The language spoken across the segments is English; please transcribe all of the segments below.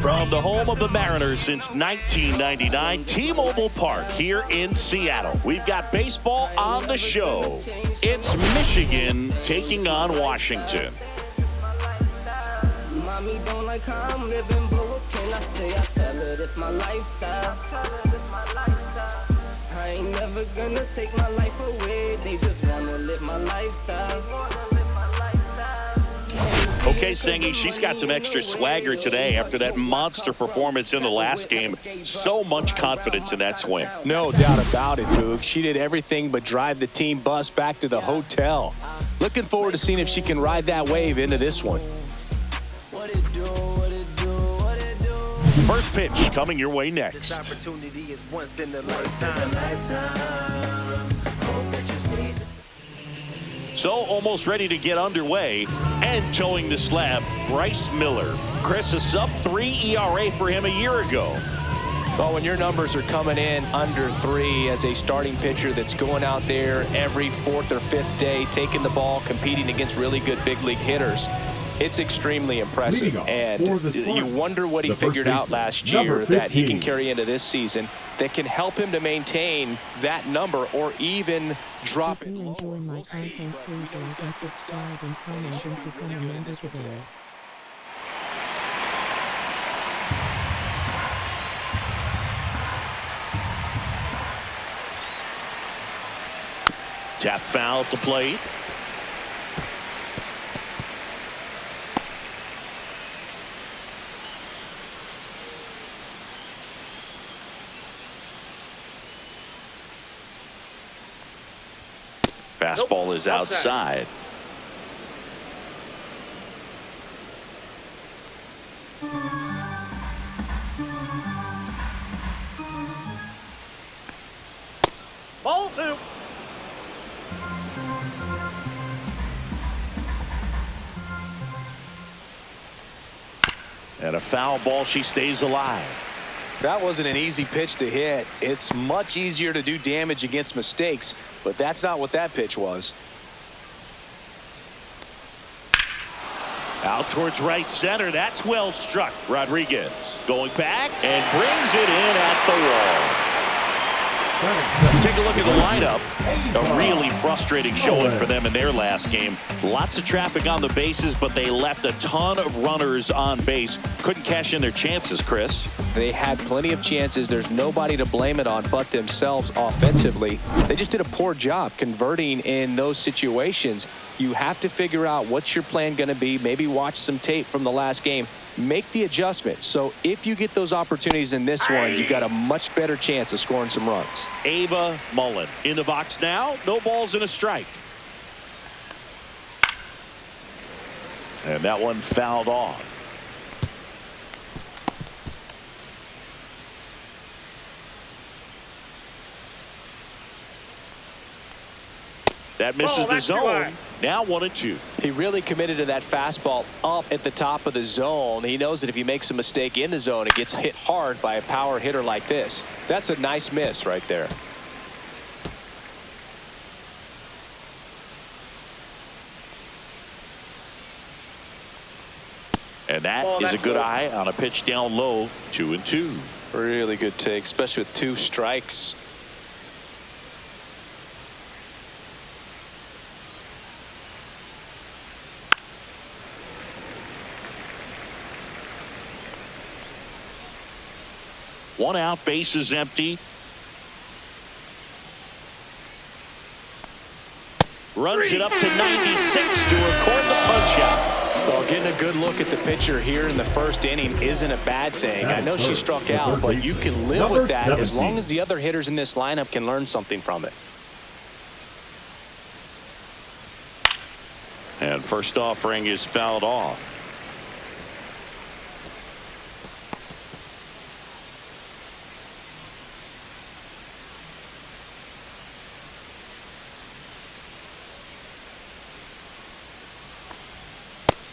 From the home of the Mariners since 1999, T-Mobile Park here in Seattle. We've got baseball on the show. It's Michigan taking on Washington. Mommy don't like how I'm living, but what can I say? I tell her this my lifestyle. I ain't never gonna take my life away. They just wanna live my lifestyle. Okay, Sengi, she's got some extra swagger today after that monster performance in the last game. So much confidence in that swing. No doubt about it, Boog. She did everything but drive the team bus back to the hotel. Looking forward to seeing if she can ride that wave into this one. First pitch coming your way next. This opportunity is once in a lifetime. So almost ready to get underway and towing the slab, Bryce Miller. Chris, a sub-3 ERA for him a year ago. Well, when your numbers are coming in under 3 as a starting pitcher that's going out there every 4th or 5th day, taking the ball, competing against really good big league hitters, it's extremely impressive. And you wonder what he figured out last year that he can carry into this season that can help him to maintain that number or even drop it. If you enjoy my content, please like and subscribe and comment and become a member today. Tap foul at the plate. Fastball is outside. Ball 2. And a foul ball, she stays alive. That wasn't an easy pitch to hit. It's much easier to do damage against mistakes, but that's not what that pitch was. Out towards right center. That's well struck. Rodriguez going back and brings it in at the wall. Take a look at the lineup. A really frustrating showing for them in their last game. Lots of traffic on the bases, but they left a ton of runners on base. Couldn't cash in their chances, Chris. They had plenty of chances. There's nobody to blame it on but themselves offensively. They just did a poor job converting in those situations. You have to figure out what's your plan going to be. Maybe watch some tape from the last game. Make the adjustment. So if you get those opportunities in this one, you've got a much better chance of scoring some runs. Ava Mullen in the box now. No balls and a strike. And that one fouled off. That misses the zone. Now 1-2. He really committed to that fastball up at the top of the zone. He knows that if he makes a mistake in the zone, it gets hit hard by a power hitter like this. That's a nice miss right there. And that is a good eye on a pitch down low. 2-2. Really good take, especially with 2 strikes. One out, base is empty. Runs it up to 96 to record the punch out. Well, getting a good look at the pitcher here in the first inning isn't a bad thing. I know she struck out, but you can live with that as long as the other hitters in this lineup can learn something from it. And first offering is fouled off.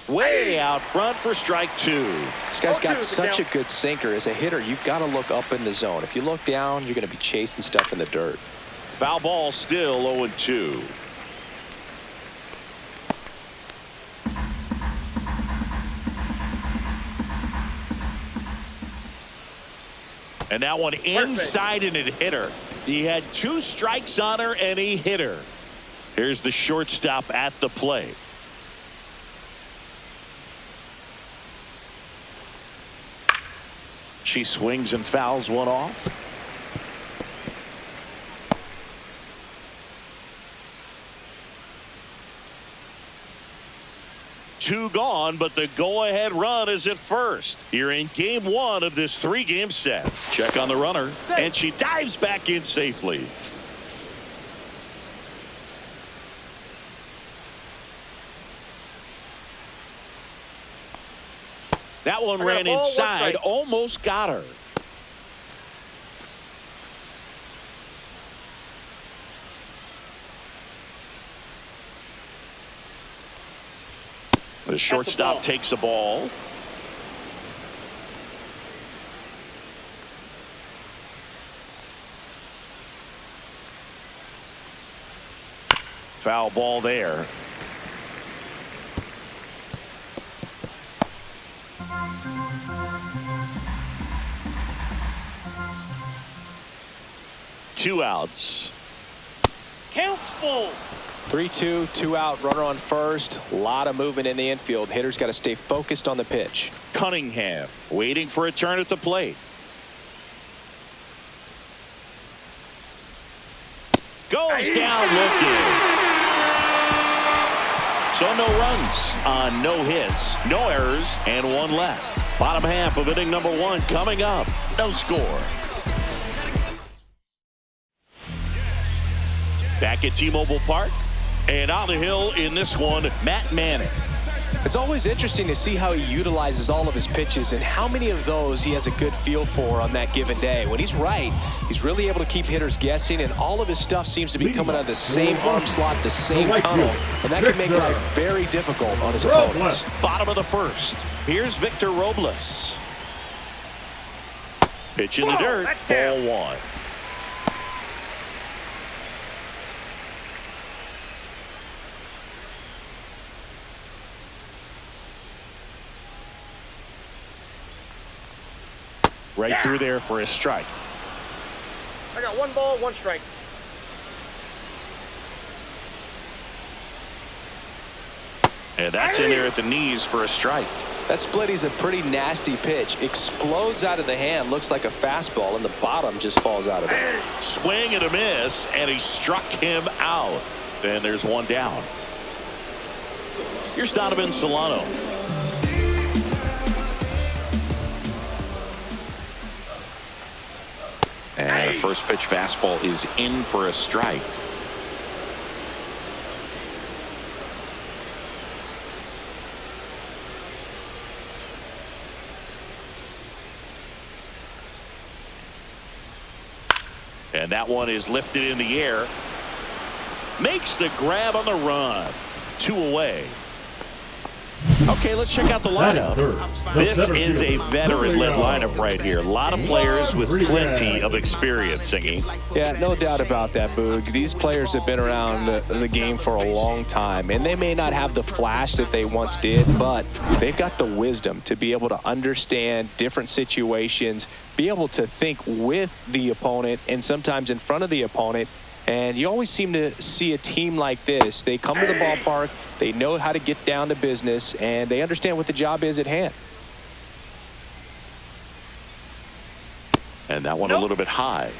Way out front for strike 2. This guy's got such a good sinker. As a hitter, you've got to look up in the zone. If you look down, you're going to be chasing stuff in the dirt. Foul ball, still 0-2. And that one inside and it hit her. He had 2 strikes on her and he hit her. Here's the shortstop at the plate. She swings and fouls one off. Two gone, but the go-ahead run is at first. Here in game 1 of this 3-game set. Check on the runner, and she dives back in safely. That one ran inside, almost got her. The shortstop takes the ball. Foul ball there. Two outs. Count full. 3-2, 2 out, runner on first. A lot of movement in the infield. Hitters got to stay focused on the pitch. Cunningham waiting for a turn at the plate. Goes down looking. So no runs on no hits, no errors, and 1 left. Bottom half of inning number 1 coming up. No score. Back at T-Mobile Park. And on the hill in this one, Matt Manning. It's always interesting to see how he utilizes all of his pitches and how many of those he has a good feel for on that given day. When he's right, he's really able to keep hitters guessing, and all of his stuff seems to be coming out of the same arm slot, the same tunnel, and that can make life very difficult on his opponents. Bottom of the first. Here's Victor Robles. Pitch in the dirt, ball 1. Right through there for a strike. I got 1 ball, 1 strike. And that's in there at the knees for a strike. That splitty's a pretty nasty pitch. Explodes out of the hand, looks like a fastball, and the bottom just falls out of it. Swing and a miss, and he struck him out. Then there's 1 down. Here's Donovan Solano. And the first pitch fastball is in for a strike. And that one is lifted in the air. Makes the grab on the run. 2 away. Okay, let's check out the lineup. This is a veteran-led lineup right here. A lot of players with plenty of experience, Singing. Yeah, no doubt about that, Boog. These players have been around the game for a long time, and they may not have the flash that they once did, but they've got the wisdom to be able to understand different situations, be able to think with the opponent and sometimes in front of the opponent. And you always seem to see a team like this. They come to the ballpark, they know how to get down to business, and they understand what the job is at hand. And that one a little bit high.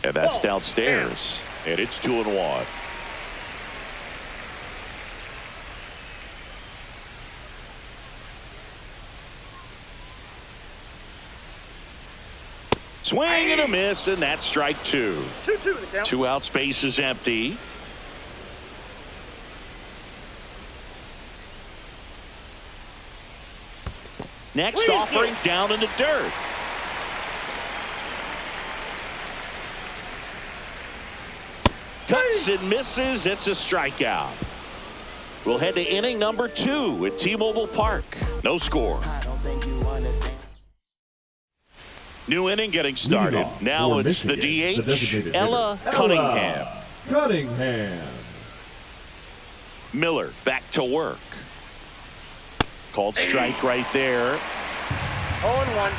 And that's downstairs. And it's 2-1. Swing and a miss, and that's strike 2. 2-2 the count. 2 out, space is empty. Next offering down in the dirt. Cuts and misses. It's a strikeout. We'll head to inning number 2 at T-Mobile Park. No score. New inning getting started. Now it's the DH, Ella Cunningham. Miller back to work. Called strike right there. 0-1.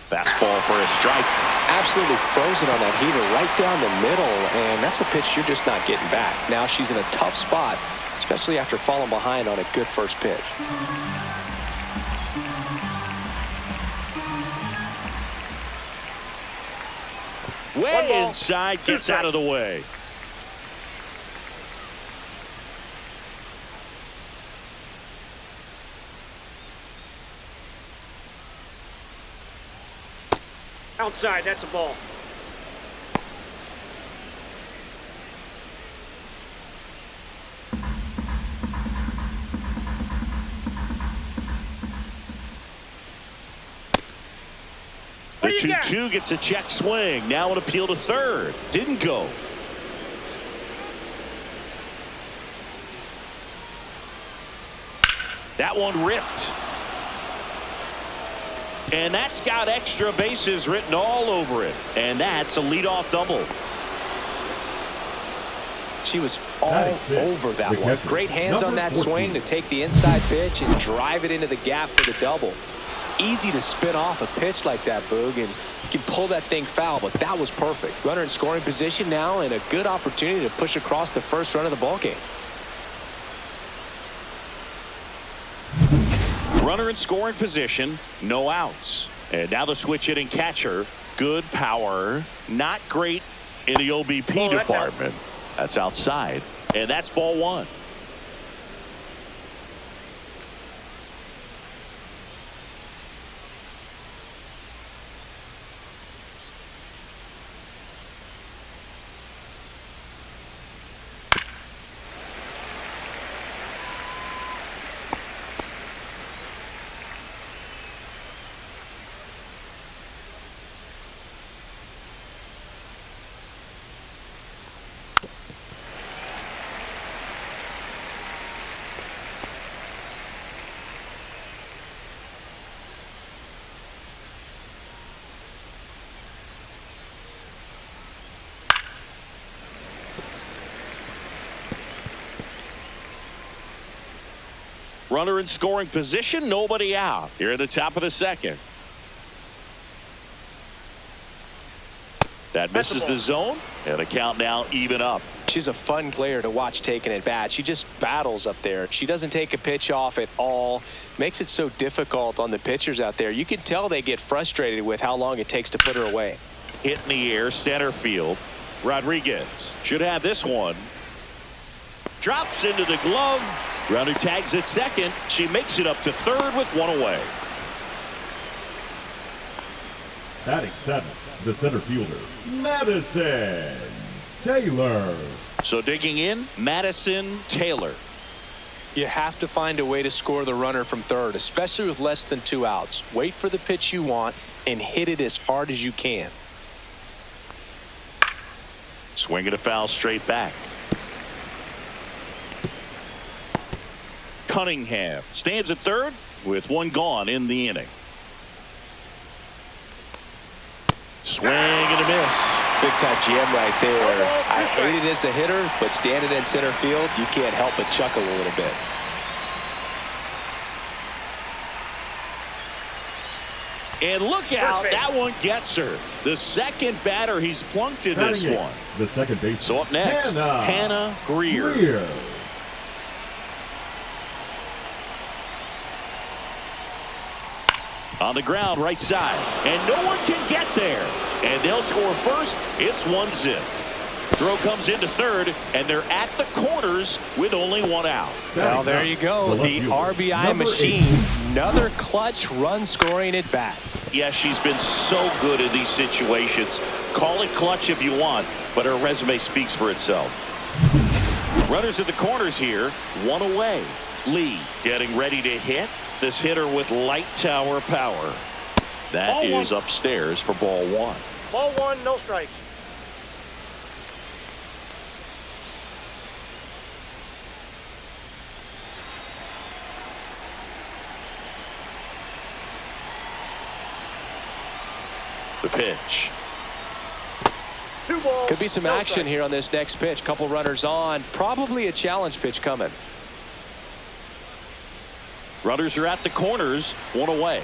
Fastball for a strike. Absolutely frozen on that heater right down the middle, and that's a pitch you're just not getting back. Now she's in a tough spot, especially after falling behind on a good first pitch. Way inside, gets out of the way. Outside, that's a ball. The 2-2 gets a check swing. Now an appeal to third. Didn't go. That one ripped. And that's got extra bases written all over it. And that's a leadoff double. She was all over that one. Great hands on that swing to take the inside pitch and drive it into the gap for the double. It's easy to spin off a pitch like that, Boog, and you can pull that thing foul, but that was perfect. Runner in scoring position now and a good opportunity to push across the first run of the ballgame. Runner in scoring position, no outs. And now the switch hitting catcher. Good power, not great in the OBP department. That's outside, and that's ball one. Runner in scoring position, nobody out. Here at the top of the second. That misses the zone, and the count now even up. She's a fun player to watch taking at bat. She just battles up there. She doesn't take a pitch off at all. Makes it so difficult on the pitchers out there. You can tell they get frustrated with how long it takes to put her away. Hit in the air, center field. Rodriguez should have this one. Drops into the glove. Runner tags at second. She makes it up to third with one away. Batting seventh, the center fielder, Madison Taylor. So digging in, Madison Taylor. You have to find a way to score the runner from third, especially with less than 2 outs. Wait for the pitch you want and hit it as hard as you can. Swing and a foul straight back. Cunningham stands at third with one gone in the inning. Swing and a miss. Big time GM right there. I hate it as a hitter, but standing in center field, you can't help but chuckle a little bit. And look out, that one gets her. The second batter he's plunked in this one. The second base. So up next, Hannah Greer. On the ground, right side, and no one can get there. And they'll score first. It's 1-0. Throw comes into third, and they're at the corners with only one out. Well, there you go. The RBI machine. Another clutch run scoring at bat. Yeah, she's been so good in these situations. Call it clutch if you want, but her resume speaks for itself. Runners at the corners here, one away. Lee getting ready to hit. This hitter with light tower power. That is upstairs for ball one. Ball one, no strikes. The pitch. 2 balls. Could be some no action strikes. here on this next pitch. Couple runners on. Probably a challenge pitch coming. Runners are at the corners, 1 away.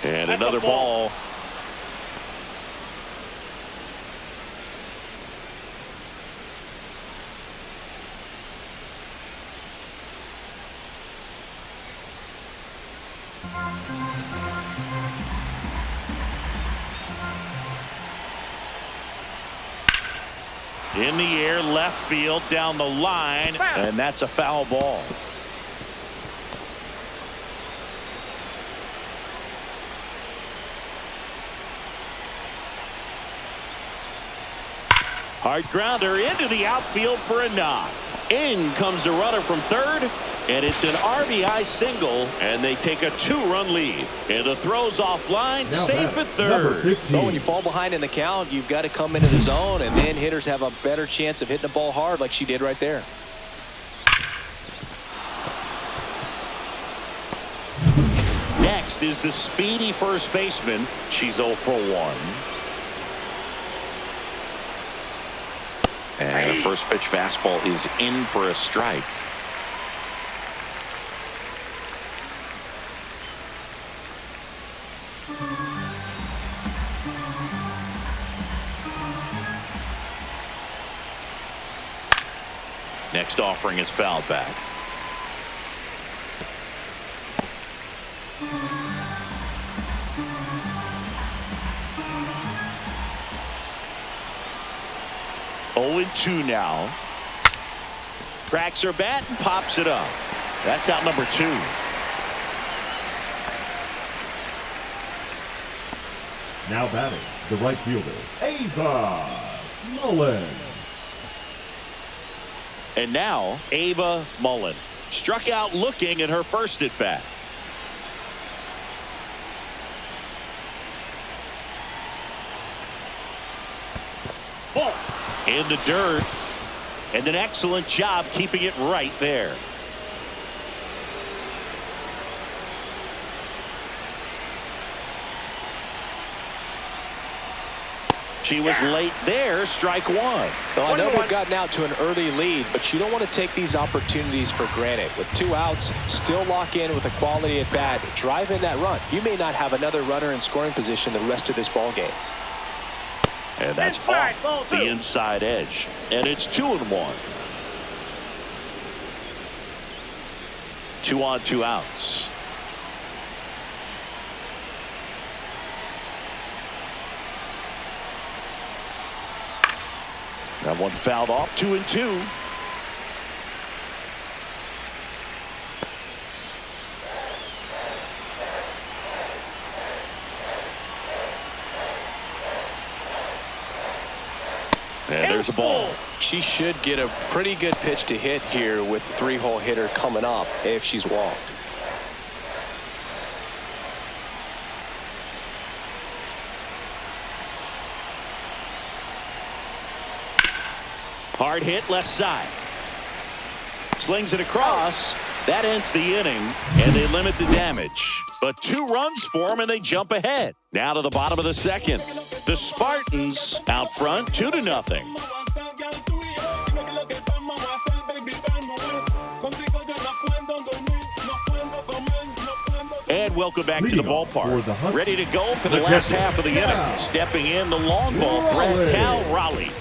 And That's another a ball. ball. In the air, left field, down the line, and that's a foul ball. Hard grounder into the outfield for a knock. In comes the runner from third, and it's an RBI single, and they take a 2-run lead. And the throw's offline, Now safe bat, at number third. 15. But when you fall behind in the count, you've got to come into the zone, and then hitters have a better chance of hitting the ball hard like she did right there. Next is the speedy first baseman. She's 0 for 1. And a first pitch fastball is in for a strike. Next offering is fouled back. Oh, 2 now. Cracks her bat and pops it up. That's out number 2. Now batting, the right fielder, Ava Mullen. And now Ava Mullen struck out looking at her first at bat. Ball. In the dirt, and an excellent job keeping it right there. She was late there, strike 1. Well, I know they've gotten out to an early lead, but you don't want to take these opportunities for granted. With 2 outs, still lock in with a quality at bat, drive in that run. You may not have another runner in scoring position the rest of this ball game. And that's Inside, ball off the 2. inside edge. And it's 2-1. 2 on, 2 outs. That one fouled off. 2-2. And there's a ball. She should get a pretty good pitch to hit here with the 3-hole hitter coming up if she's walked. Hard hit left side. Slings it across. That ends the inning, and they limit the damage. But 2 runs for them, and they jump ahead. Now to the bottom of the second. The Spartans out front 2-0. And welcome back to the Leading off for the ballpark. Huskies, Ready to go for the the last catcher, half of the Cal inning. Stepping in, the long ball threat, Raleigh. Cal Raleigh.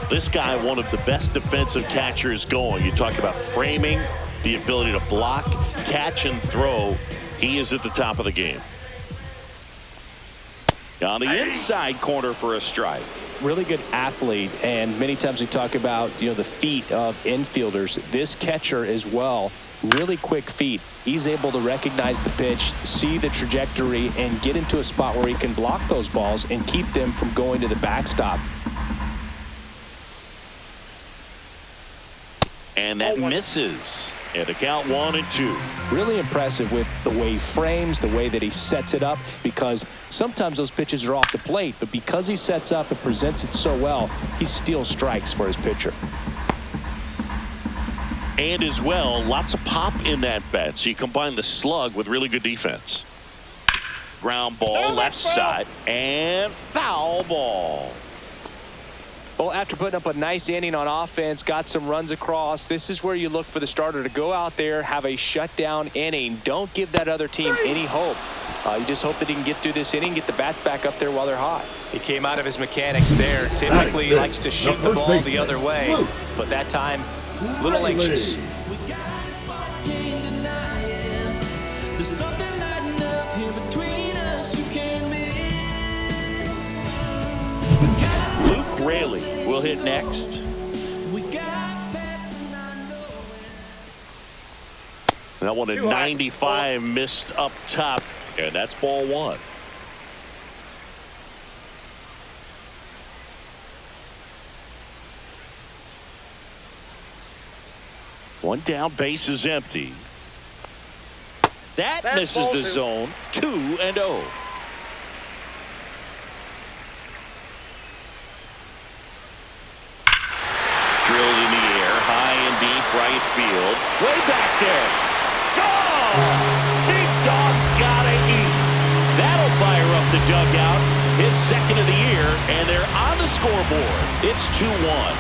This guy, one of the best defensive catchers going. You talk about framing, the ability to block, catch, and throw. He is at the top of the game. On the inside corner for a strike. Really good athlete, and many times we talk about the feet of infielders. This catcher as well, really quick feet. He's able to recognize the pitch, see the trajectory, and get into a spot where he can block those balls and keep them from going to the backstop. And that misses. And a count 1-2. Really impressive with the way he frames, the way that he sets it up, because sometimes those pitches are off the plate, but because he sets up and presents it so well, he steals strikes for his pitcher. And as well, lots of pop in that bat. So you combine the slug with really good defense. Ground ball, left side, and foul ball. Well, after putting up a nice inning on offense, got some runs across, this is where you look for the starter to go out there, have a shutdown inning. Don't give that other team any hope. You just hope that he can get through this inning, get the bats back up there while they're hot. He came out of his mechanics there. Typically he likes to shoot the ball the other way, but that time, a little anxious. Raley will hit next. That one at 95 missed up top, and that's ball one. One down, base is empty. That misses the zone. 2-0. Right field, way back there. Gone! Big Dog's gotta eat. That'll fire up the dugout. His second of the year, and they're on the scoreboard. It's 2-1.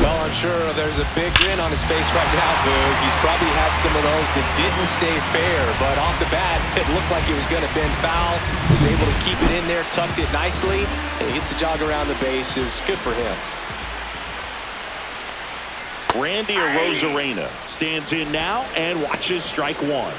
Well, I'm sure there's a big grin on his face right now, Boog. He's probably had some of those that didn't stay fair, but off the bat, it looked like it was going to bend foul. Was able to keep it in there, tucked it nicely, and he gets the jog around the bases. Good for him. Randy Arozarena stands in now and watches strike one.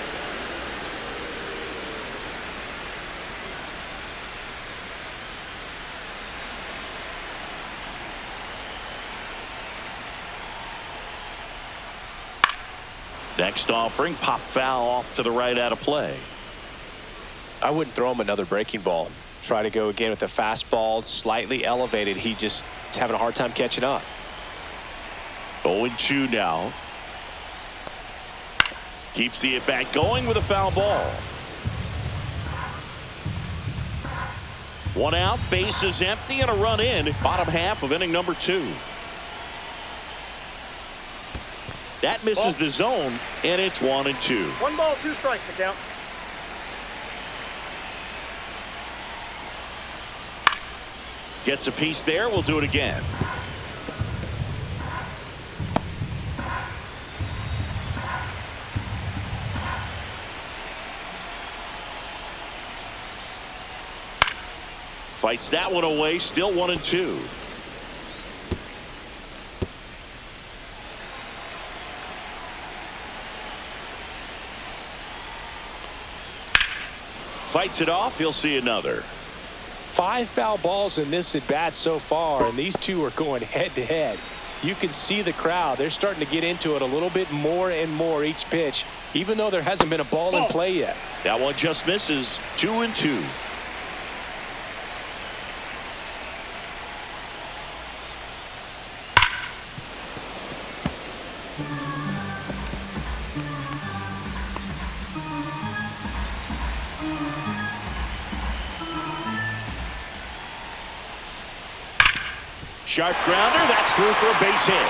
Next offering, pop foul off to the right out of play. I wouldn't throw him another breaking ball. Try to go again with the fastball, slightly elevated. He just is having a hard time catching up. 0-2 now. Keeps the at-bat going with a foul ball. One out, base is empty, and a run in. Bottom half of inning number 2. That misses the zone, and it's 1-2. 1 ball, 2 strikes to count. Gets a piece there. We'll do it again. Fights that one away. Still 1-2. Fights it off. He'll see another. 5 foul balls in this at bat so far, and these two are going head to head. You can see the crowd. They're starting to get into it a little bit more and more each pitch, even though there hasn't been a ball in play yet. That one just misses. 2-2. Sharp grounder, that's through for a base hit.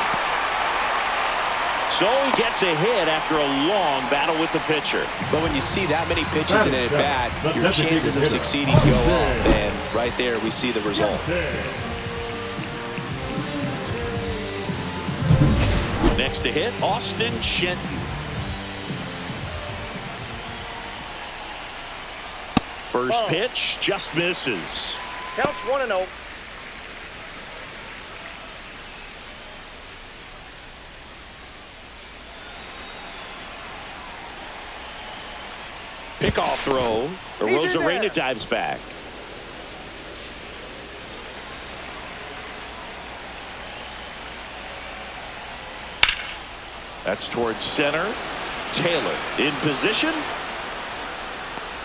So he gets a hit after a long battle with the pitcher. But when you see that many pitches in an at-bat, your chances of succeeding go up, and right there we see the result. Next to hit, Austin Shenton. First pitch just misses. Counts 1-0. Pickoff throw. Arozarena dives back. That's towards center. Taylor in position.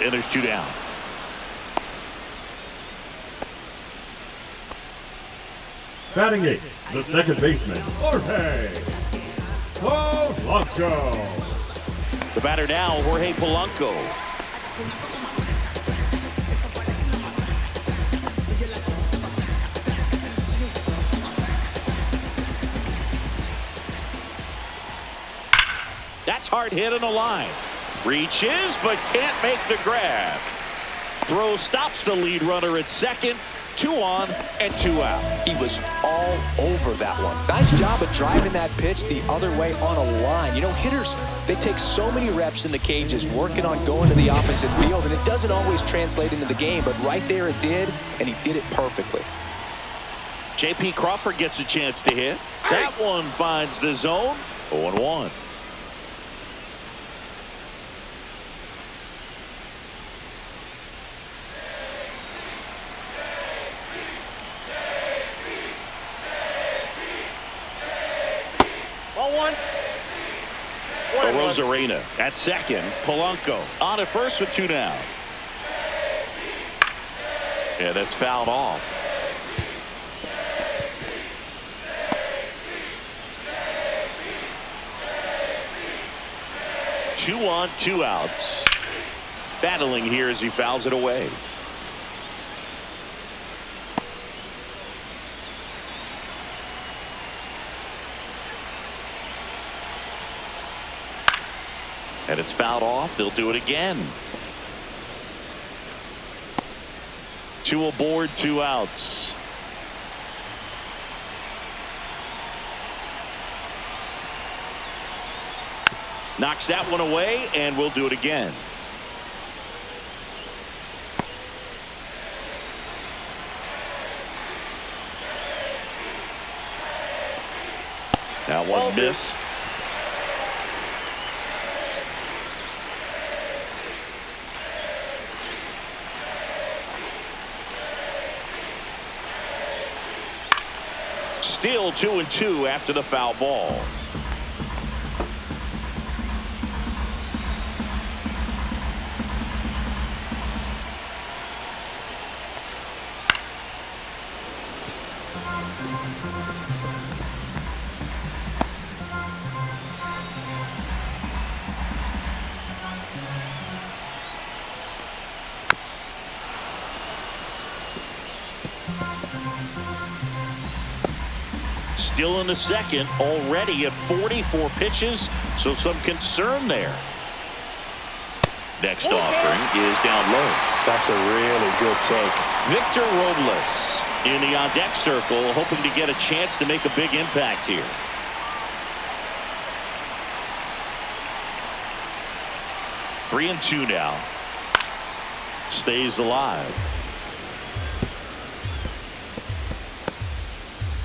And there's 2 down. Batting 8, the second baseman, Jorge Polanco. The batter now, Jorge Polanco. That's hard hit on the line. Reaches, but can't make the grab. Throw stops the lead runner at second. 2 on and 2 out. He was all over that one. Nice job of driving that pitch the other way on a line. You know, hitters, they take so many reps in the cages working on going to the opposite field, and it doesn't always translate into the game, but right there it did, and he did it perfectly. J.P. Crawford gets a chance to hit. That one finds the zone. 0-1. Rosarena at second. Polanco on at first with 2 down. Yeah, that's fouled off. Two on, 2 outs. Battling here as he fouls it away. And it's fouled off. They'll do it again. 2 aboard, 2 outs. Knocks that one away, and we'll do it again. That one missed. Still 2-2 after the foul ball. Still in the second, already at 44 pitches, so some concern there. Next offering is down low. That's a really good take. Victor Robles in the on-deck circle, hoping to get a chance to make a big impact here. Three and 2 now. Stays alive.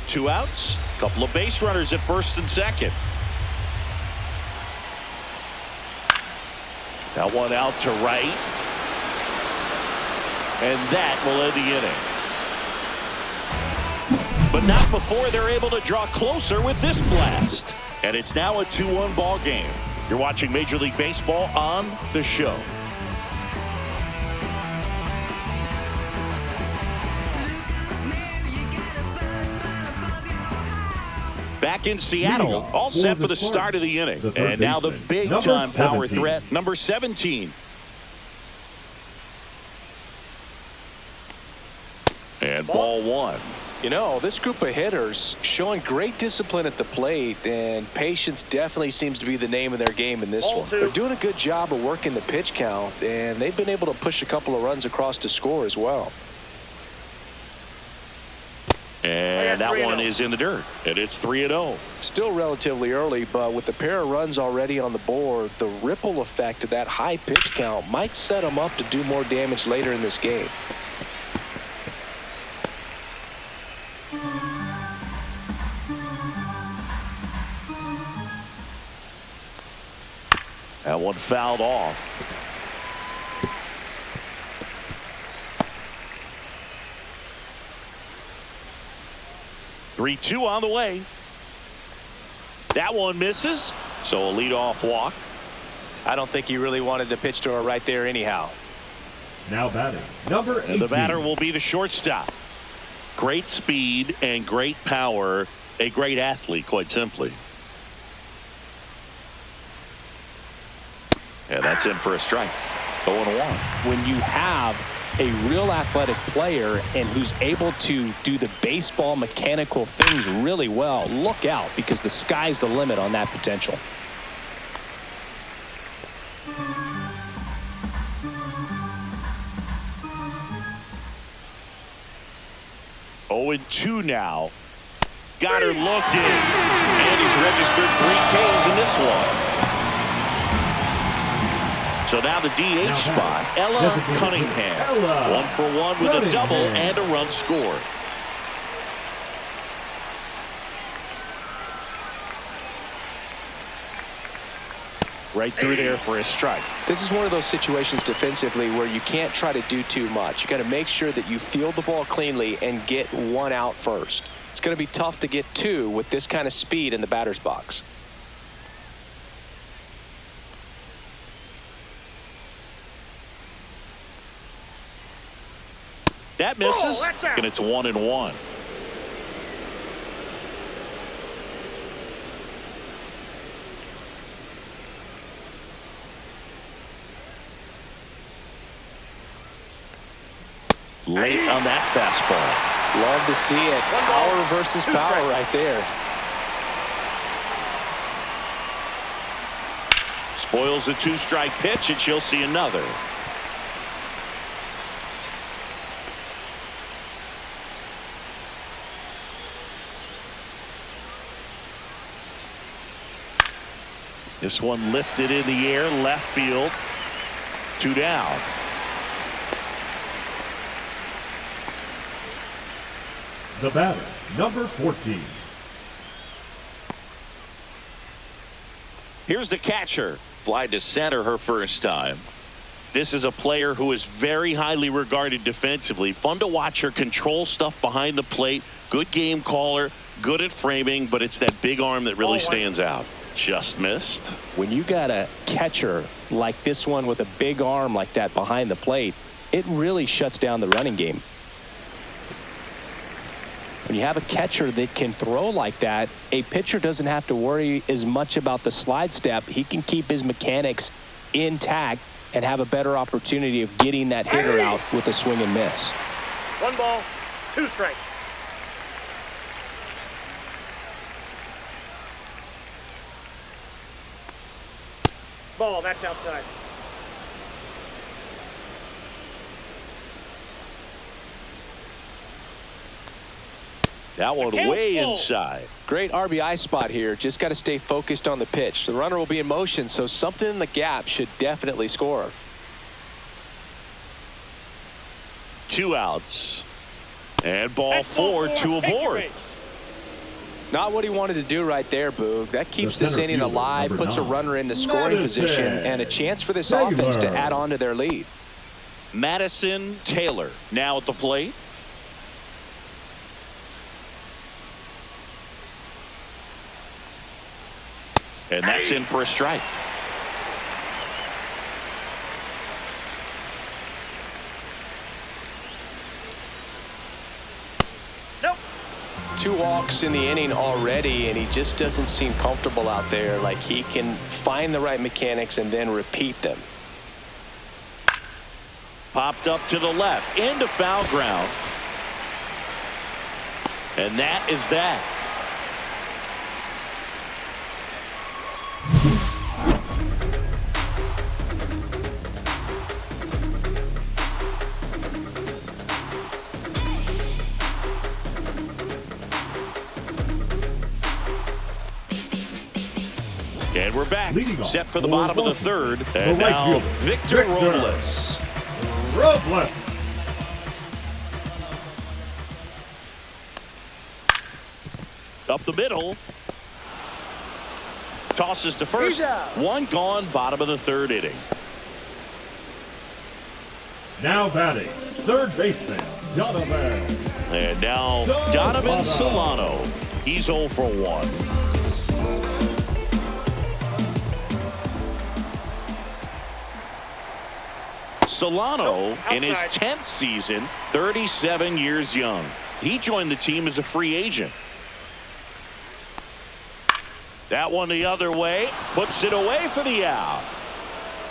2 outs. Couple of base runners at first and second. That one out to right. And that will end the inning. But not before they're able to draw closer with this blast. And it's now a 2-1 ball game. You're watching Major League Baseball on The Show. Back in Seattle, all set for the start of the inning. And now the big-time power threat, number 17. And ball 1. You know, this group of hitters showing great discipline at the plate, and patience definitely seems to be the name of their game in this one. They're doing a good job of working the pitch count, and they've been able to push a couple of runs across to score as well. And that one is in the dirt, and it's 3-0. Still relatively early, but with the pair of runs already on the board, the ripple effect of that high pitch count might set them up to do more damage later in this game. That one fouled off. Three-two on the way. That one misses, so a leadoff walk. I don't think he really wanted to pitch to her right there anyhow. Now batting, number 18. And the batter will be the shortstop. Great speed and great power. A great athlete, quite simply. And that's in for a strike. 0-1. When you have a real athletic player and who's able to do the baseball mechanical things really well, look out, because the sky's the limit on that potential. 0-2 now. Got her looking. And he's registered 3 Ks in this one. So now the DH spot, Ella Cunningham. 1 for 1 with a double and a run scored. Right through there for a strike. This is one of those situations defensively where you can't try to do too much. You got to make sure that you field the ball cleanly and get 1 out first. It's going to be tough to get 2 with this kind of speed in the batter's box. That misses, and it's 1-1. Late on that fastball. Love to see it. Power versus power right there. Spoils a 2-strike pitch, and she'll see another. This one lifted in the air, left field. 2 down. The batter, number 14. Here's the catcher. Fly to center her first time. This is a player who is very highly regarded defensively. Fun to watch her control stuff behind the plate. Good game caller. Good at framing, but it's that big arm that really stands out. Just missed. When you got a catcher like this one with a big arm like that behind the plate, it really shuts down the running game. When you have a catcher that can throw like that, a pitcher doesn't have to worry as much about the slide step. He can keep his mechanics intact and have a better opportunity of getting that hitter out with a swing and miss. 1 ball, 2 strikes. Ball, that's outside. That one way inside. Great RBI spot here. Just got to stay focused on the pitch. The runner will be in motion, so something in the gap should definitely score. 2 outs. And ball 4, 2 aboard. Not what he wanted to do right there, Boog. That keeps this inning alive, puts a runner into scoring position, and a chance for this offense to add on to their lead. Madison Taylor now at the plate. And that's in for a strike. Nope. 2 walks in the inning already, and he just doesn't seem comfortable out there. Like he can find the right mechanics and then repeat them. Popped up to the left, into foul ground. And that is that. And we're back, set for the bottom of the 3rd. And now Victor Robles. Up the middle. Tosses to first. 1 gone, bottom of the 3rd inning. Now batting, 3rd baseman, Donovan. And now Donovan Solano. He's 0 for 1. Solano, in his 10th season, 37 years young. He joined the team as a free agent. That one the other way, puts it away for the out.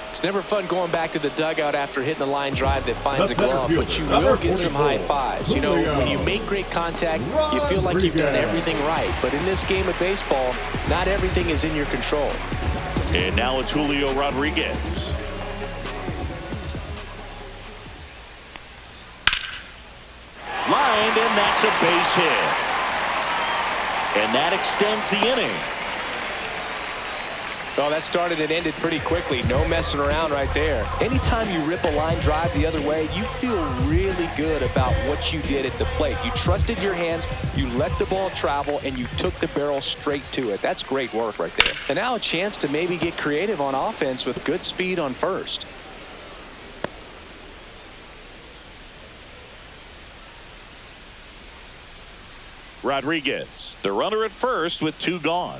It's never fun going back to the dugout after hitting a line drive that finds a glove, but you will get some high fives. You know, when you make great contact, you feel like you've done everything right. But in this game of baseball, not everything is in your control. And now it's Julio Rodriguez. Lined and and that's a base hit. And that extends the inning. Well, that started and ended pretty quickly. No messing around right there. Anytime you rip a line drive the other way, you feel really good about what you did at the plate. You trusted your hands, you let the ball travel, and you took the barrel straight to it. That's great work right there. And now a chance to maybe get creative on offense with good speed on first. Rodriguez, the runner at first with 2 gone.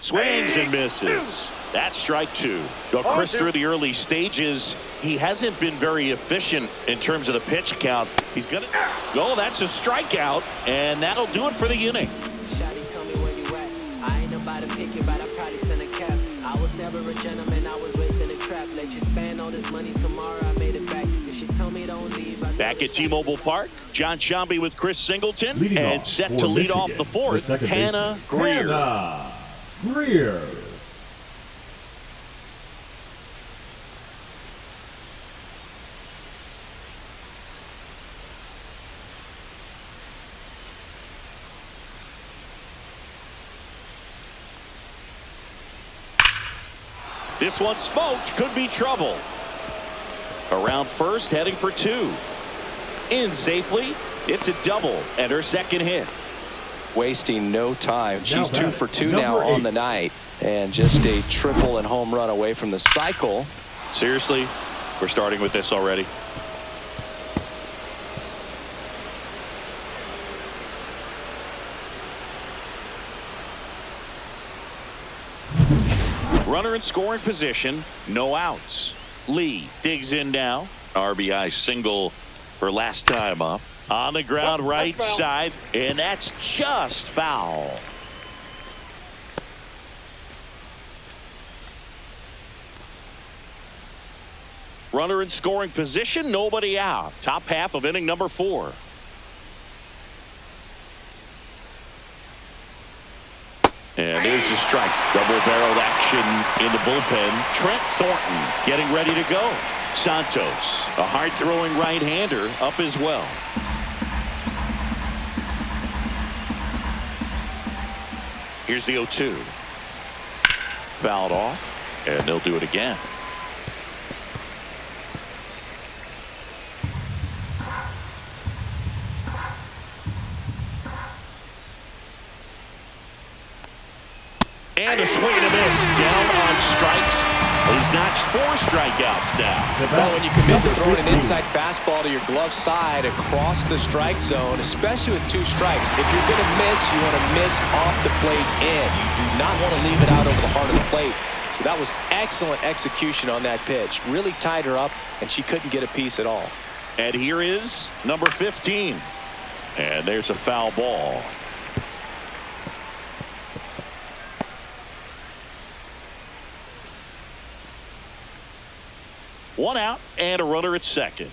Swings and misses. That's strike 2. Well, Chris, through the early stages, he hasn't been very efficient in terms of the pitch count. He's going to go. That's a strikeout, and that'll do it for the inning. Shawty, tell me where you at. I ain't about to pick you, but I probably send a cap. I was never a gentleman, I was raised in a trap. Let you spend all this money tomorrow, I made it back. If she tell me don't leave, I back at T-Mobile Park, John Sciambi with Chris Singleton, Leading and off set for to lead Michigan, off the fourth, the second Ncaa baseman, Greer. Ncaa Greer. This one smoked, could be trouble. Around first, heading for 2. In safely, it's a double and her second hit. Wasting no time. She's Now 2 for 2 number now on 8. the night, and just a triple and home run away from the cycle. Seriously, we're starting with this already. Runner in scoring position, no outs. Lee digs in now. RBI single for last time up. On the ground, right side, and that's just foul. Runner in scoring position, nobody out. Top half of inning number 4. And there's the strike. Double-barreled action in the bullpen. Trent Thornton getting ready to go. Santos, a hard-throwing right-hander, up as well. Here's the 0-2. Fouled off, and they'll do it again. And a swing and a miss. Down on strikes. He's notched 4 strikeouts now. Well, when you commit to throwing an inside fastball to your glove side across the strike zone, especially with 2 strikes, if you're going to miss, you want to miss off the plate in. You do not want to leave it out over the heart of the plate. So that was excellent execution on that pitch. Really tied her up, and she couldn't get a piece at all. And here is number 15. And there's a foul ball. One out and a runner at second.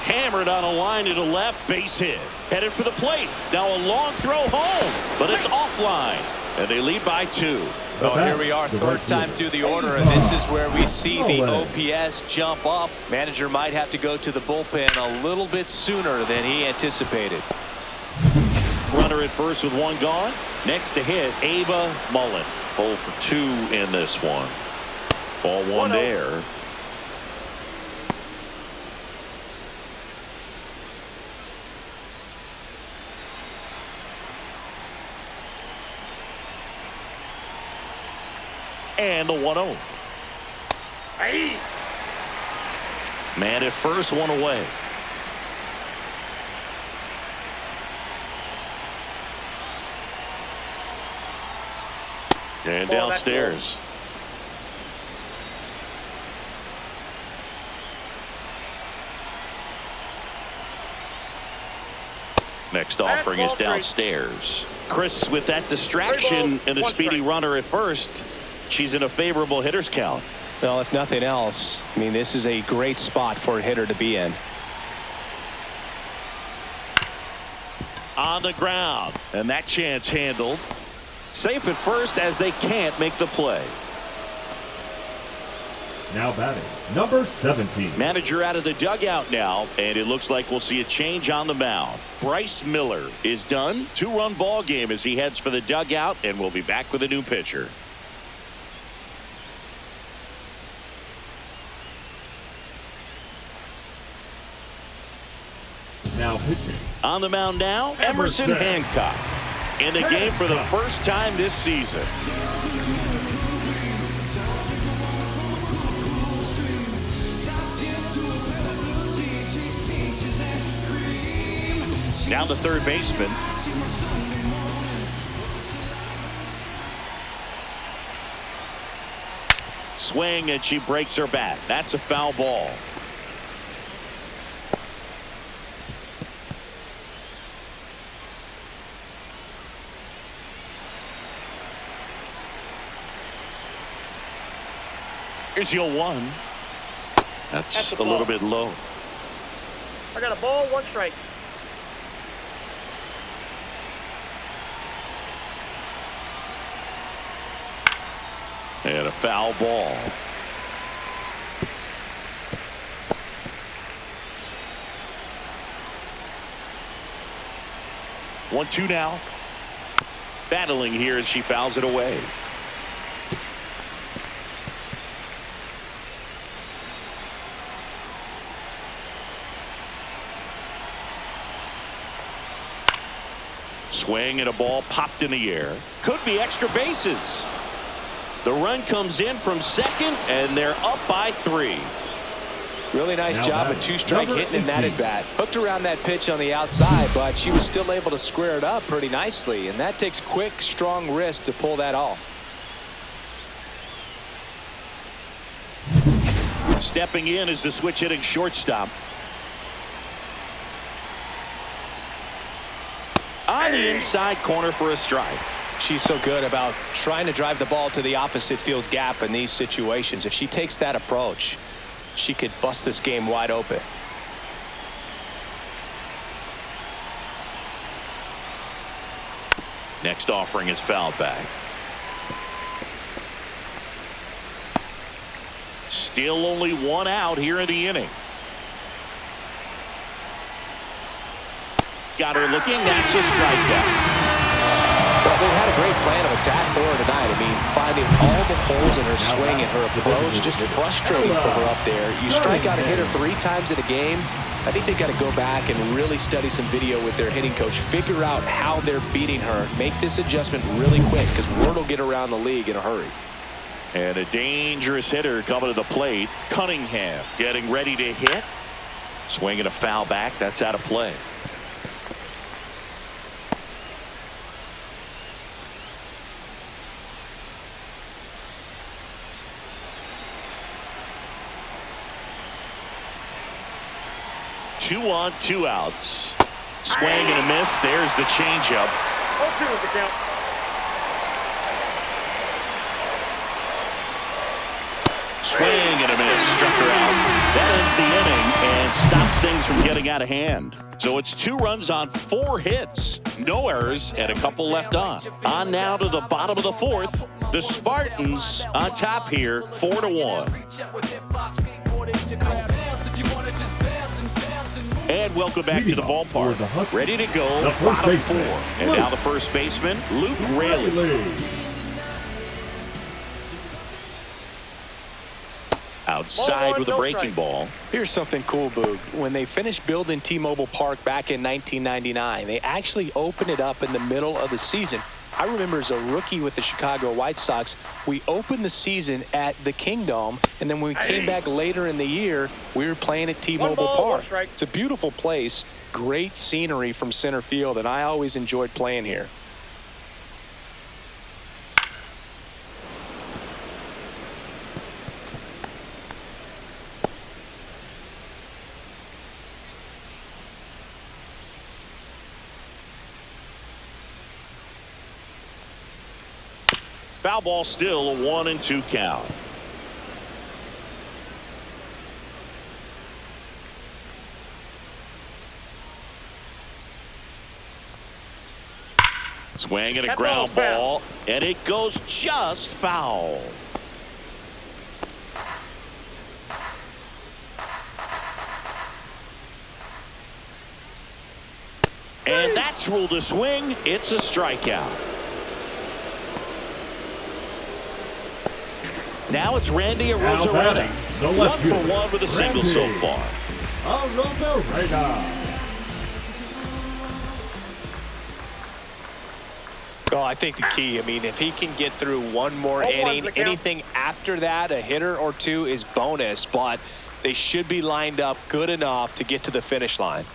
Hammered on a line to the left, base hit. Headed for the plate. Now a long throw home, but it's offline. And they lead by 2. Well, here we are, third time through the order, and this is where we see the OPS jump up. Manager might have to go to the bullpen a little bit sooner than he anticipated. Runner at first with 1 gone. Next to hit, Ava Mullen. 0 for 2 in this one. Ball 1 there. And the 1-0. Hey. Man at first, 1 away. And downstairs. Next offering is downstairs. Chris, with that distraction and a speedy runner at first, she's in a favorable hitter's count. Well, if nothing else, I mean, this is a great spot for a hitter to be in. On the ground, and that chance handled. Safe at first as they can't make the play. Now batting, number 17. Manager out of the dugout now, and it looks like we'll see a change on the mound. Bryce Miller is done. 2-run ball game as he heads for the dugout, and we'll be back with a new pitcher. Now pitching. On the mound now, Emerson Hancock. In the game for the first time this season. Now the third baseman. Swing, and she breaks her bat. That's a foul ball. Here's your 1. That's a little bit low. I got a ball, 1 strike. And a foul ball. One, 2 now. Battling here as she fouls it away. Swing and a ball popped in the air. Could be extra bases. The run comes in from second, and they're up by 3. Really nice job of 2-strike hitting in that at bat. Hooked around that pitch on the outside, but she was still able to square it up pretty nicely, and that takes quick, strong wrist to pull that off. Stepping in is the switch hitting shortstop. On the inside corner for a strike. She's so good about trying to drive the ball to the opposite field gap in these situations. If she takes that approach, she could bust this game wide open. Next offering is fouled back. Still only 1 out here in the inning. Got her looking. That's a strikeout. Well, they had a great plan of attack for her tonight. I mean, finding all the holes in her swing and her approach, just frustrating for her up there. You strike out a hitter 3 times in a game. I think they got to go back and really study some video with their hitting coach. Figure out how they're beating her. Make this adjustment really quick, because word will get around the league in a hurry. And a dangerous hitter coming to the plate. Cunningham getting ready to hit. Swinging a foul back. That's out of play. Two on, 2 outs. Swing and a miss. There's the changeup. 0-2 is the count. Swing and a miss. Struck her out. That ends the inning and stops things from getting out of hand. So it's 2 runs on 4 hits. No errors and a couple left on. On now to the bottom of the 4th. The Spartans on top here, 4-1. And welcome back to the ballpark. Ready to go, bottom 4. And now the first baseman, Luke Raley. Outside with a breaking ball. Here's something cool, Boog. When they finished building T-Mobile Park back in 1999, they actually opened it up in the middle of the season. I remember as a rookie with the Chicago White Sox, we opened the season at the Kingdome, and then when we came back later in the year, we were playing at T-Mobile Park. It's a beautiful place, great scenery from center field, and I always enjoyed playing here. Foul ball, still a 1-2 count. Swing and a That ground ball's ball, and it goes just foul. And that's ruled a swing. It's a strikeout. Now it's Randy Arozarena. the 1 left for fielder, 1 with a single so Randy far. Arozarena. Oh, I think the key, I mean, if he can get through one more Home runs inning, that count. anything after that, a hitter or two is bonus, but they should be lined up good enough to get to the finish line.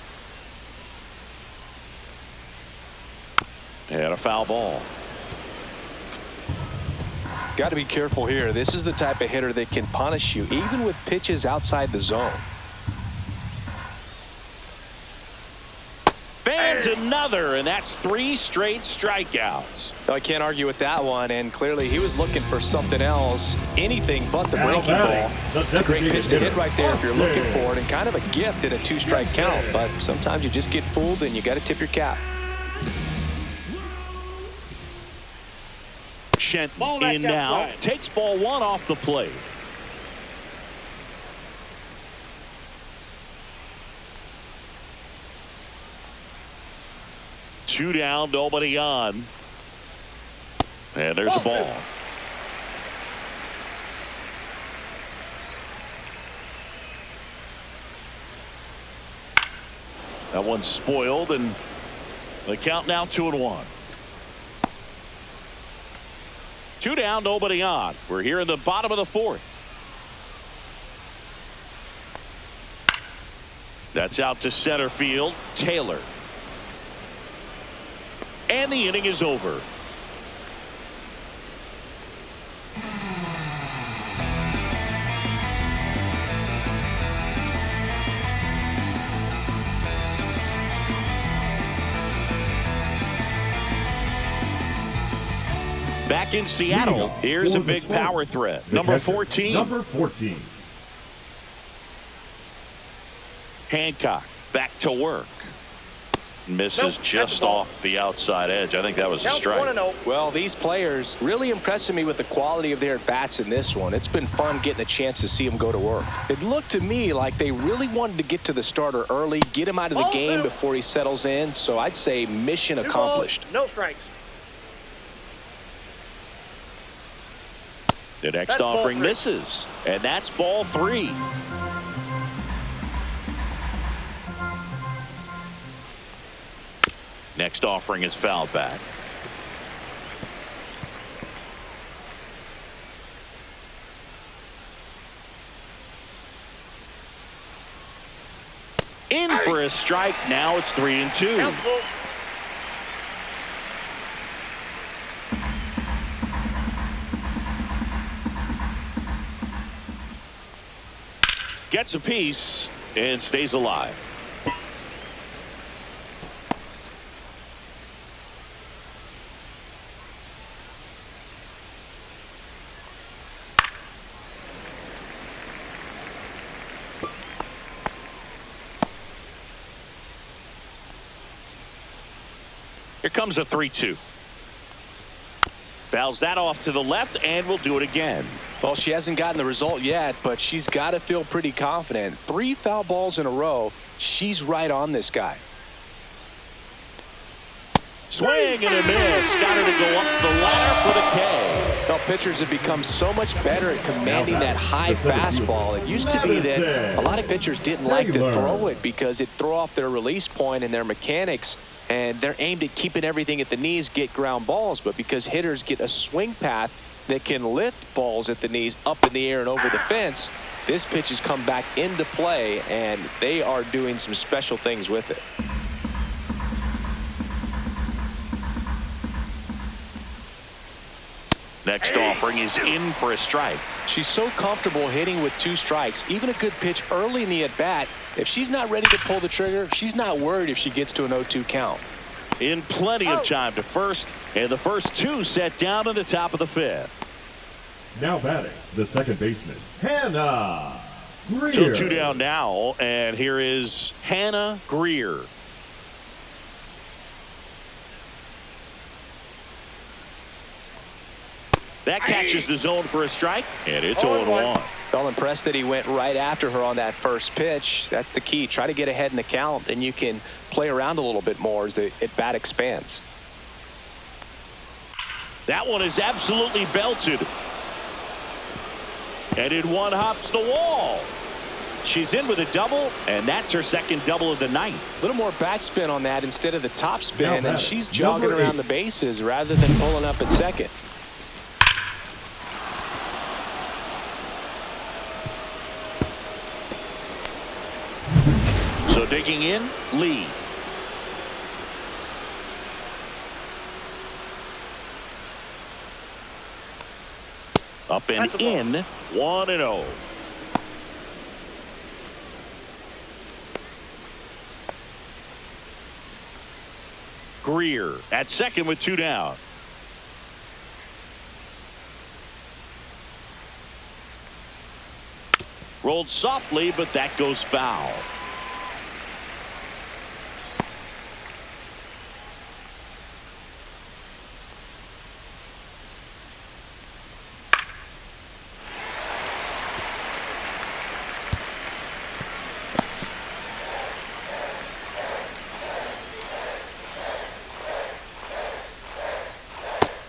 And a foul ball. Got to be careful here. This is the type of hitter that can punish you, even with pitches outside the zone. Fans another, and that's 3 straight strikeouts. I can't argue with that one, and clearly he was looking for something else, anything but the Now breaking batting, ball. the It's a great pitch to hit right there if you're looking Austin. for it, and kind of a gift at a 2-strike count, but sometimes you just get fooled and you got to tip your cap. Shenton Ball that's in now. outside. Takes ball 1 off the plate. Two down, nobody on. And there's a ball. That one's spoiled, and the count now 2-1. 2 down, nobody on. We're here in the bottom of the 4th. That's out to center field. Taylor. And the inning is over. Back in Seattle, here's a big power threat. Number 14. Number 14. Hancock back to work. Misses Nope, that's just a ball. off the outside edge. I think that was a Count strike. 1-0. Well, these players really impressing me with the quality of their at-bats in this one. It's been fun getting a chance to see them go to work. It looked to me like they really wanted to get to the starter early, get him out of the Ball game 2. before he settles in, so I'd say mission 2 balls, accomplished. no strikes. The next That's ball offering 3. misses, and that's ball 3. Next offering is fouled back. In for a strike. Now it's 3-2. Count full. Gets a piece and stays alive. Here comes a 3-2. Fouls that off to the left, and we'll do it again. Well, she hasn't gotten the result yet, but she's got to feel pretty confident. 3 foul balls in a row. She's right on this guy. Swing and a miss. Got her to go up the ladder for the K. Well, pitchers have become so much better at commanding that high fastball. It used to be that a lot of pitchers didn't like to throw it because it'd throw off their release point and their mechanics, and they're aimed at keeping everything at the knees, get ground balls. But because hitters get a swing path that can lift balls at the knees up in the air and over the fence, this pitch has come back into play, and they are doing some special things with it. Next offering is in for a strike. She's so comfortable hitting with 2 strikes. Even a good pitch early in the at-bat, if she's not ready to pull the trigger, she's not worried if she gets to an 0-2 count. In plenty of time to first, and the first 2 set down in the top of the 5th. Now batting, the second baseman, Hannah Greer. So 2 down now, and here is Hannah Greer. That catches the zone for a strike, and it's 0-1. Well, impressed that he went right after her on that first pitch. That's the key. Try to get ahead in the count, and you can play around a little bit more as the at-bat expands. That one is absolutely belted. And in one hops the wall. She's in with a double, and that's her second double of the night. A little more backspin on that instead of the top spin, and she's jogging number around 8. the bases rather than pulling up at second. So digging in, Lee. Up and in, 1-0. Greer at second with 2 down. Rolled softly, but that goes foul.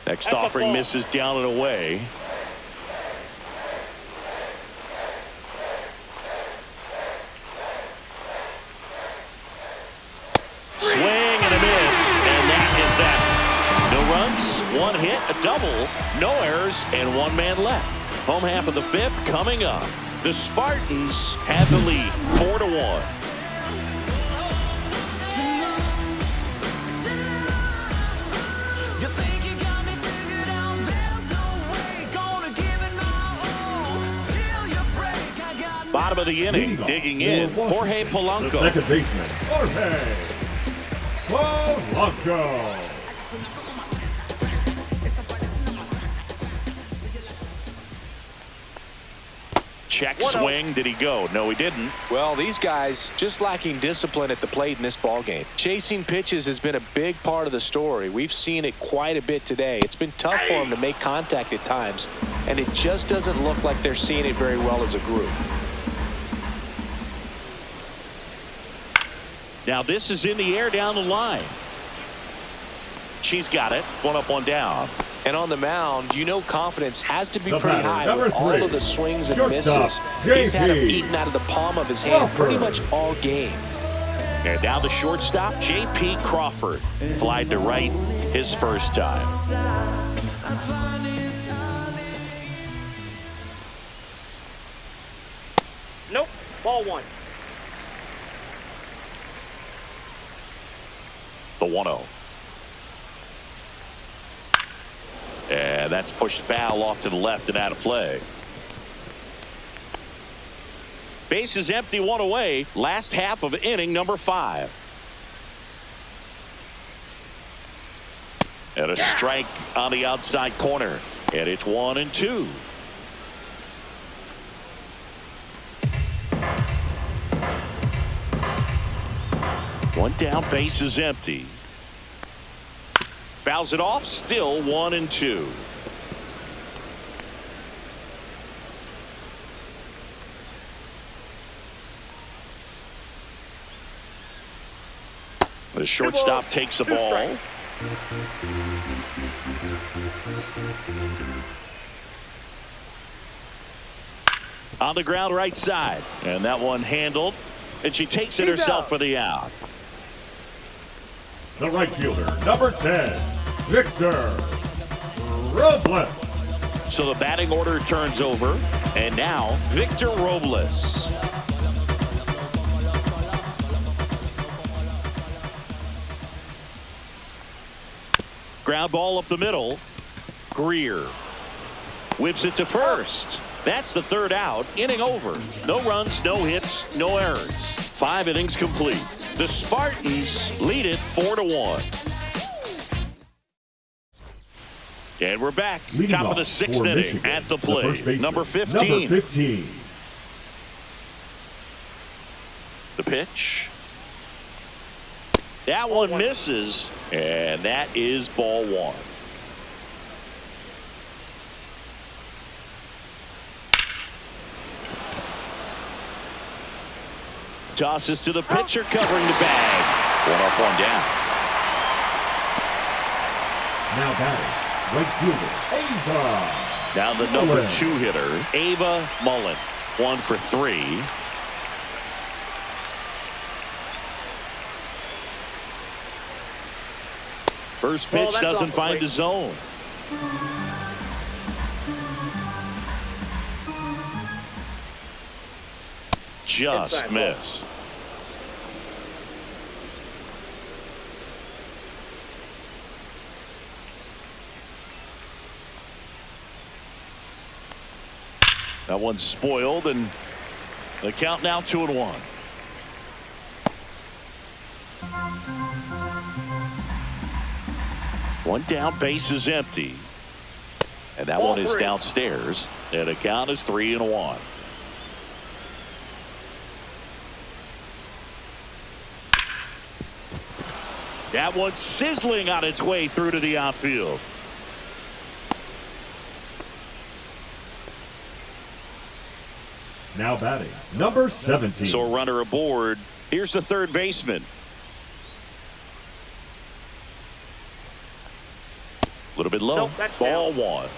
Next offering misses down and away. Swing and a miss, and that is that. No runs, 1 hit, a double, no errors, and 1 man left. Home half of the 5th coming up. The Spartans have the lead, 4-1. Bottom of the inning, digging in, Jorge Polanco. The second baseman, Jorge Polanco. Check swing. Did he go? No, he didn't. Well, these guys just lacking discipline at the plate in this ballgame. Chasing pitches has been a big part of the story. We've seen it quite a bit today. It's been tough for them to make contact at times, and it just doesn't look like they're seeing it very well as a group. Now this is in the air down the line. She's got it. 1 up, 1 down. And on the mound, you know confidence has to be The pretty batter, high number with all 3, of the swings and shortstop, misses. He's had them JP. eaten out of the palm of his hand pretty much all game. And now the shortstop, J.P. Crawford. Flied to right his first time. Nope. Ball 1. The 1-0. And that's pushed foul off to the left and out of play. Base is empty, 1 away. Last half of inning number 5. And a strike on the outside corner. And it's 1-2. One down, base is empty. Fouls it off, still 1-2. The shortstop takes the ball. On the ground right side. And that one handled. And she takes it herself for the out. The right fielder, number 10, Victor Robles. So the batting order turns over. And now, Victor Robles. Ground ball up the middle. Greer whips it to first. That's the 3rd out. Inning over. No runs, no hits, no errors. 5 innings complete. The Spartans lead it 4-1. And we're back. Leading Top of off the 6th for inning Michigan, at the the plate. first baseman, Number 15. Number 15. The pitch. That one misses, and that is ball 1. tosses to the pitcher covering the bag. One up, one down. Now batting, right fielder, Ava. Now the number 2 hitter, Ava Mullen. 1 for 3. First pitch doesn't find the zone. Just missed. That one's spoiled, and the count now 2-1. One down, base is empty. And that one is downstairs. And the count is 3-1. That one's sizzling on its way through to the outfield. Now batting, number 17. So a runner aboard. Here's the third baseman. A little bit low. Nope, that's ball down.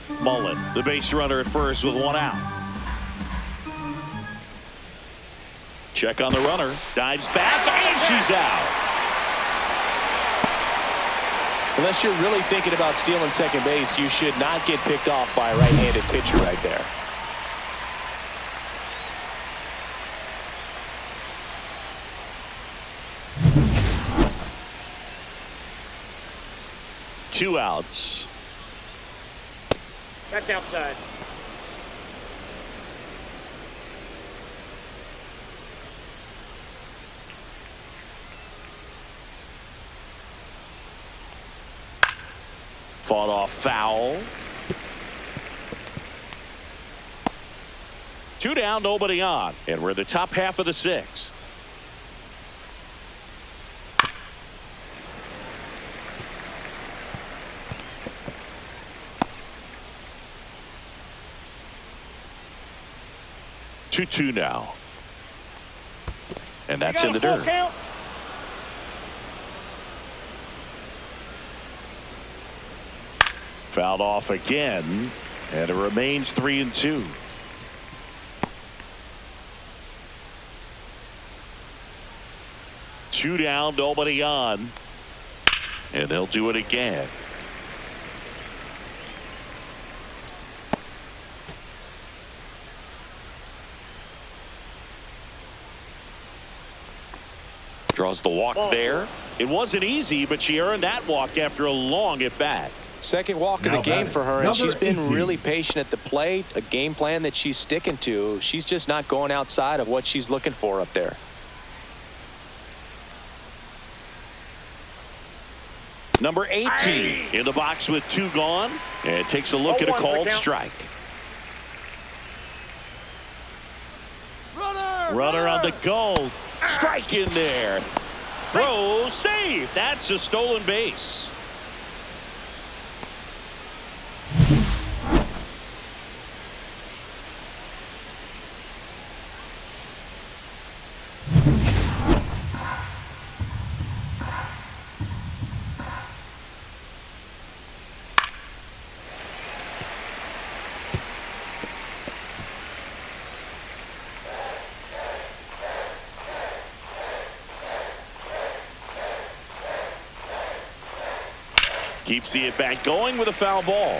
1. Mullen, the base runner at first with 1 out. Check on the runner. Dives back, and she's out. Unless you're really thinking about stealing second base, you should not get picked off by a right-handed pitcher right there. Two outs. That's outside. Fought off foul. 2 down, nobody on. And we're in the top half of the 6th. Two now. And that's in the dirt. Count. Fouled off again, and it remains 3-2. Two down, nobody on, and they'll do it again. Draws the walk there. It wasn't easy, but she earned that walk after a long at bat. Second walk of the game for her, and she's been really patient at the plate. A game plan that she's sticking to. She's just not going outside of what she's looking for up there. Number 18 in the box with 2 gone, and takes a look at a called strike. Runner on the go. Strike in there. Throw, save. That's a stolen base. Keeps the at-bat going with a foul ball.